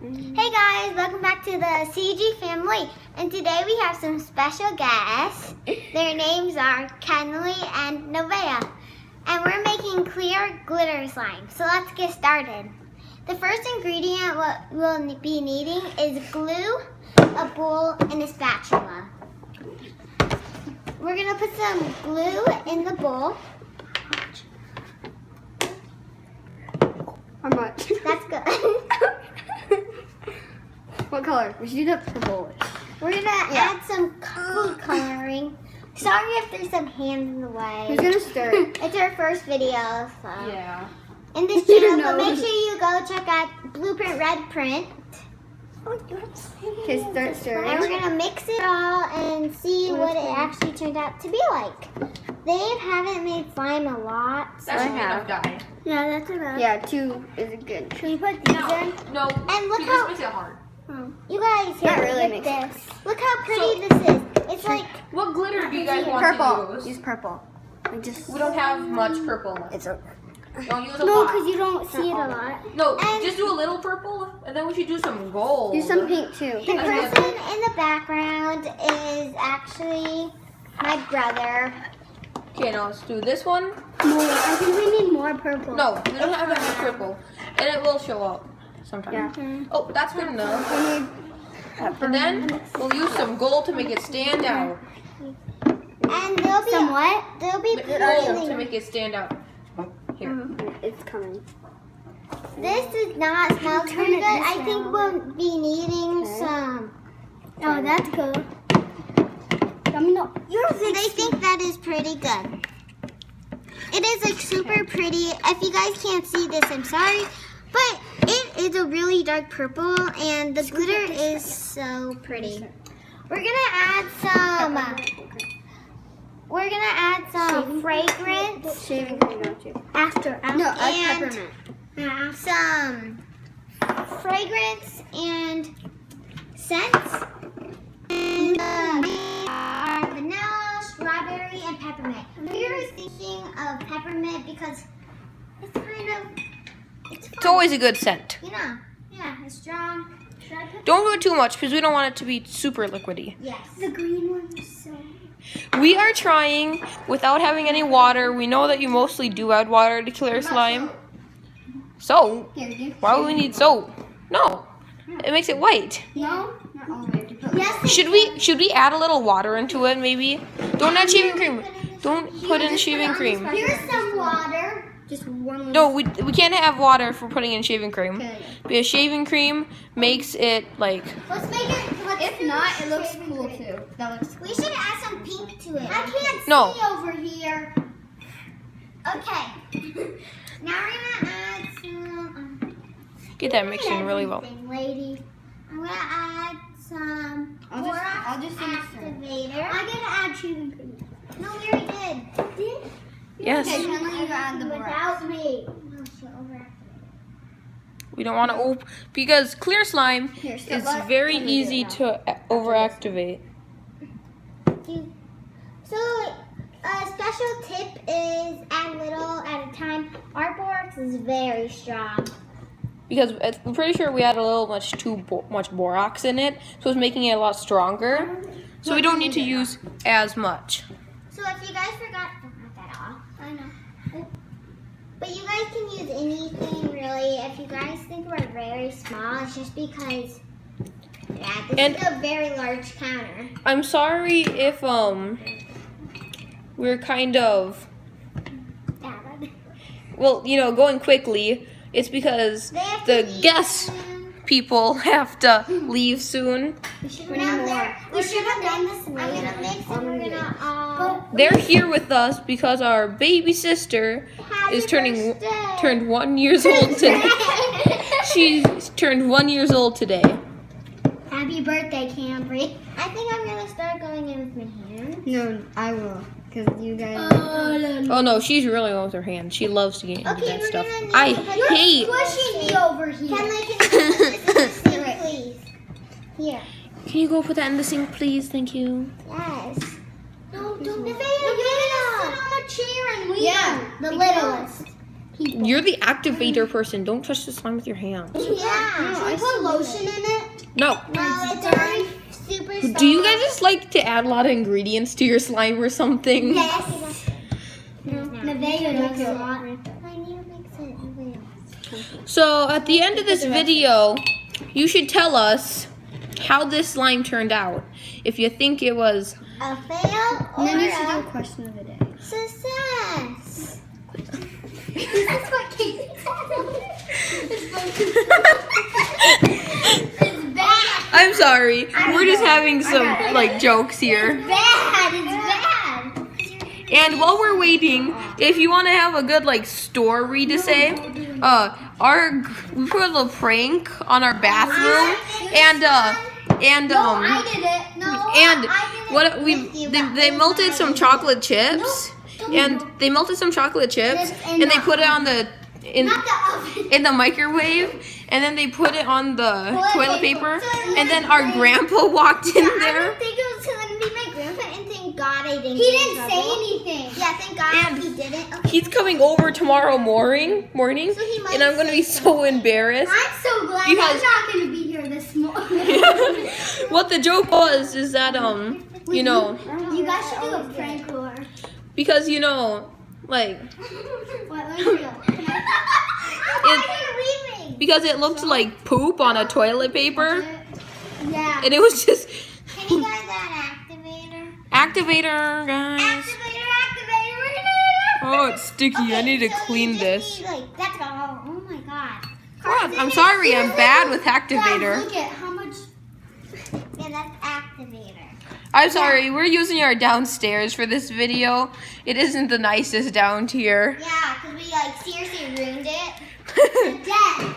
Hey guys, welcome back to the CG family. And today we have some special guests. Their names are Kenley and Nevaeh. And we're making clear glitter slime. So let's get started. The first ingredient we'll be needing is glue, a bowl, and a spatula. We're gonna put some glue in the bowl. How much? That's good. What color? We should do the purple. We're gonna add some food coloring. Sorry if there's some hands in the way. Who's gonna stir it? It's our first video, so. Yeah. In this channel, but make sure you go check out Blueprint Red Print. Okay, start stirring. And we're gonna mix it all and see what it actually turned out to be like. They haven't made slime a lot. So That should be enough dye. yeah, that's enough. Yeah, 2 is good. Can we put these in? No. And look She how just makes it hard. you guys That here, really look makes at this. Look how pretty this is. It's like What glitter do you guys want Purple. to use? Use purple. We don't have much purple left. It's okay. Don't use a lot. you don't see it a lot. No, And- just do a little purple, and then we should do some gold. Do some pink too. The person in the background is actually my brother. Okay, now let's do this one. I think we need more purple. No, we don't have that much purple, and it will show up sometime. Yeah. Oh, that's good enough. And then we'll use some gold to make it stand out. And there'll be There'll be Gold to make it stand out. Here. It's coming. This does not smell very good. I think we'll be needing some. Oh, that's good. Let me know. They think that is pretty good. It is like super pretty. If you guys can't see this, I'm sorry. But it is a really dark purple and the glitter is so pretty. We're gonna add some fragrance Shaving cream, don't you? after No, and peppermint. some fragrance and scents. And are vanilla, strawberry, and peppermint. We were thinking of peppermint because it's kind of It's fun. always a good scent. You know, yeah, it's strong. Should I put Don't do it too much because we don't want it to be super liquidy. yes. The green one is so. We are trying without having any water. We know that you mostly do add water to clear slime. Soap? Here, do. Why would we need soap? No, it makes it white. No? Not all the way. Yes. Should we add a little water into it maybe? Don't add shaving cream. Don't put in shaving cream. Here's some water. Just one. No, we can't have water if we're putting in shaving cream. Okay. Because shaving cream makes it like Let's make it. If not, it looks cool too. That looks cool. We should add some pink to it. I can't No. see over here. Okay. Now we're gonna add some. get that mixed in really well. Everything, lady. I'm gonna add some I'll just finish it. activator. I'm gonna add shaving cream. No, we already did. Yes. Okay, Kenley, you add the borax. Without me. No, she overactivated. We don't want to because clear slime Here, so is let very Kenley do it easy now. to overactivate. So, a special tip is add little at a time. Our borax is very strong. Because I'm pretty sure we had a little too much borax in it, so it's making it a lot stronger. So we don't need to use as much. So if you guys forgot, not that all. I know. But you guys can use anything really. If you guys think we're very small, it's just because this is a very large counter. I'm sorry if we're kind of going quickly. It's because They have the to eat guest soon. people have to leave soon. We should have done this. I'm gonna mix and we're gonna all. They're here with us because our baby sister is turned 1 year old today. She's turned 1 year old today. Happy birthday, Cambry. I think I'm gonna start going in with my hands. No, I will. Because you guys. Oh no, she's really going with her hand. She loves to get into Okay, that we're stuff. gonna need I You're hate. pushing me over here. Can I please? Here. Can you go put that in the sink, please? Thank you. Yes. No, don't. Nevaeh, sit on a chair and we Yeah, the littlest. people. You're the activator person. Don't touch the slime with your hands. Yeah. Should we put lotion in it? No. No, it's already super soft. Do you guys just like to add a lot of ingredients to your slime or something? Yes. Nevaeh does a lot. I need to mix it. So at the end of this video, you should tell us how this slime turned out. If you think it was A fail or And then you should do a a question of the day. success. This is what Kate It's bad. I'm sorry. We're just having some like jokes here. Bad. It's bad. And while we're waiting, if you want to have a good like story to say, we put a little prank on our bathroom, and I did it. No. and what they melted some chocolate chips, and they melted some chocolate chips, and they put it on the Not the oven. in the microwave, and then they put it on the toilet paper, and then our grandpa walked in I there. don't think it was gonna be my grandpa, and thank God I didn't. He get in didn't say trouble. anything. Yeah, thank God And he didn't. Okay. He's coming over tomorrow morning, So he might and I'm gonna be say so embarrassed. I'm so glad Because- I'm not going to be here this morning. What the joke was is that you know, You guys should do a prank or because you know, like what? Let me feel. Why are you leaving? because it looked like poop on a toilet paper, Yeah. and it was just Can you guys add activator? activator, guys. Activator, activator. We're gonna do Oh, it's sticky. I need to so you clean just this. need, like, that's all. Oh my God. What? I'm sorry, I'm bad with Guys, activator. look at how much. Yeah, that's activator. I'm sorry, we're using our downstairs for this video. It isn't the nicest down here. Yeah, because we like seriously ruined it. Dad.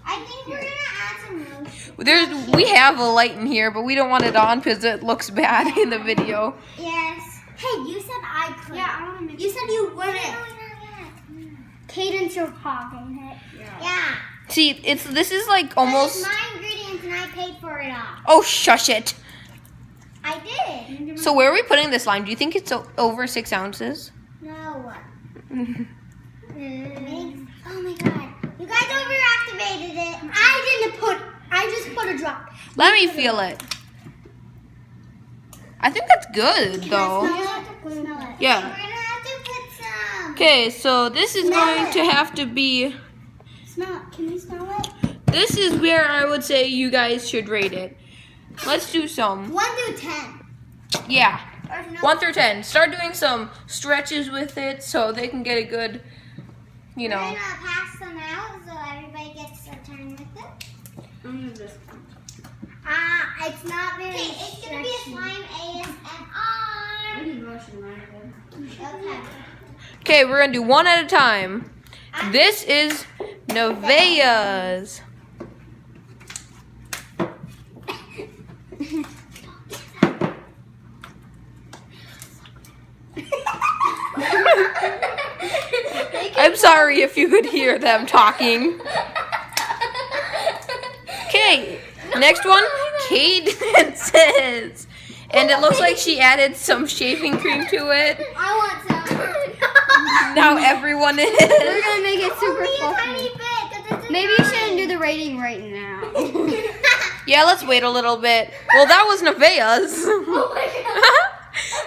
I think we're gonna add some lotion. We have a light in here, but we don't want it on because it looks bad in the video. Yes. Hey, you said I could. Yeah, I want to make. You said you wouldn't. Cadence your hogging it. Yeah. See, this is like It's almost. my ingredients and I paid for it all. Oh, shush it. I did. So where are we putting this lime? Do you think it's over 6 ounces? No. Oh my God. You guys overactivated it. I just put a drop. Let me feel it. I think that's good, though. Smell it. Yeah. We're gonna have to put some. Okay, so this is going to have to be. Smell it. Can you smell it? This is where I would say you guys should rate it. Let's do some. 1 through 10. Yeah. Or no. 1 through 10. Start doing some stretches with it so they can get a good, you We're know. gonna pass them out so everybody gets a turn with it. It's not very. Okay, it's gonna be a slime ASMR. Okay. Okay, we're gonna do one at a time. This is Nevaeh's. I'm sorry if you could hear them talking. Okay, next one, Cadence's. And it looks like she added some shaving cream to it. I want some. Now everyone is. We're gonna make it super Only a tiny fluffy. bit. 'Cause this is Maybe you shouldn't do the rating right now. Yeah, let's wait a little bit. Well, that was Nevaeh's. Oh my God.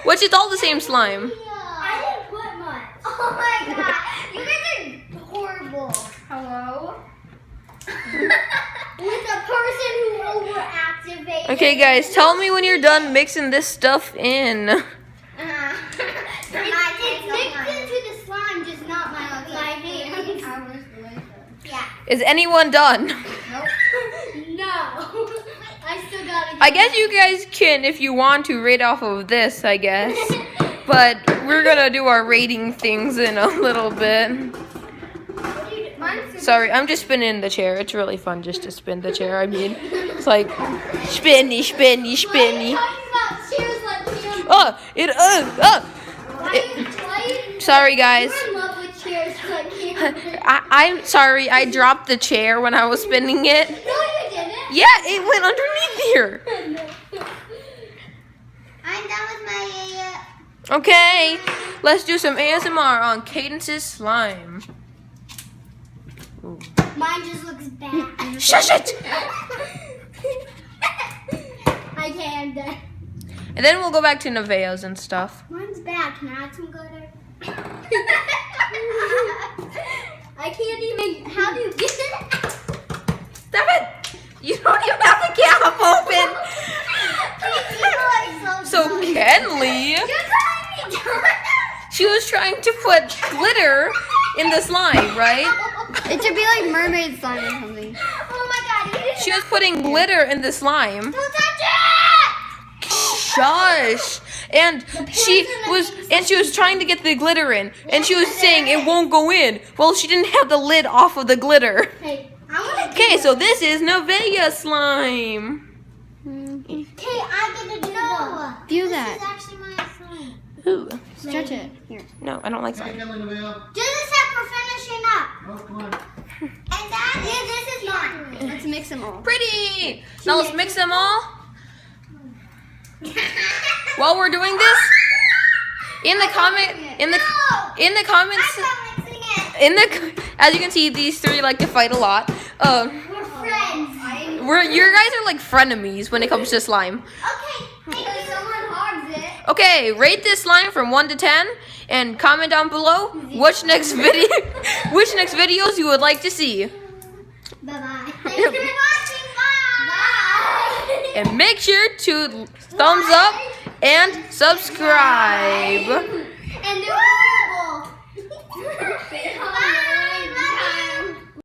Which is all the same slime. I didn't put much. Oh my God. You guys are horrible. Hello? With a person who overactivated. Okay, guys, tell me when you're done mixing this stuff in. It's It's mixed into the slime, just not my hands. Yeah. Is anyone done? No. I still gotta I guess you guys can, if you want to, rate off of this, I guess. But we're gonna do our rating things in a little bit. Sorry, I'm just spinning the chair. It's really fun just to spin the chair. I mean, it's like spinny, spinny, spinny. Oh, Sorry, guys. I'm sorry. I dropped the chair when I was spinning it. Yeah, it went underneath here. I'm done with my Okay, let's do some ASMR on Cadence's slime. Mine just looks bad. Shush it! Okay, I'm done. And then we'll go back to Nevaeh's and stuff. Mine's bad. Can I add some glitter? I can't even. How do you get it out? Stop it! You don't even have the cap open. So Kenley, she was trying to put glitter in the slime, right? It should be like mermaid slime or something. Oh my god! She was putting glitter in the slime. Don't touch it! Shush! And she was trying to get the glitter in, and she was saying it won't go in. Well, she didn't have the lid off of the glitter. Hey, I want to. Okay, so this is Nevaeh slime. Okay, I get to do no. Feel This that. is actually my slime. Ooh. Stretch it. Here. No, I don't like slime. Just a sec, we're finishing up. Oh, come on. And that is, this is mine. Let's mix them all. Pretty! Now let's mix them all. While we're doing this, in the comments, as you can see, these three like to fight a lot. We're friends. You guys are like frenemies when it comes to slime. Okay, because someone hogs it. Okay, rate this slime from 1 to 10, and comment down below which next videos you would like to see. Bye-bye. Thank you for watching. Bye. And make sure to thumbs up and subscribe. And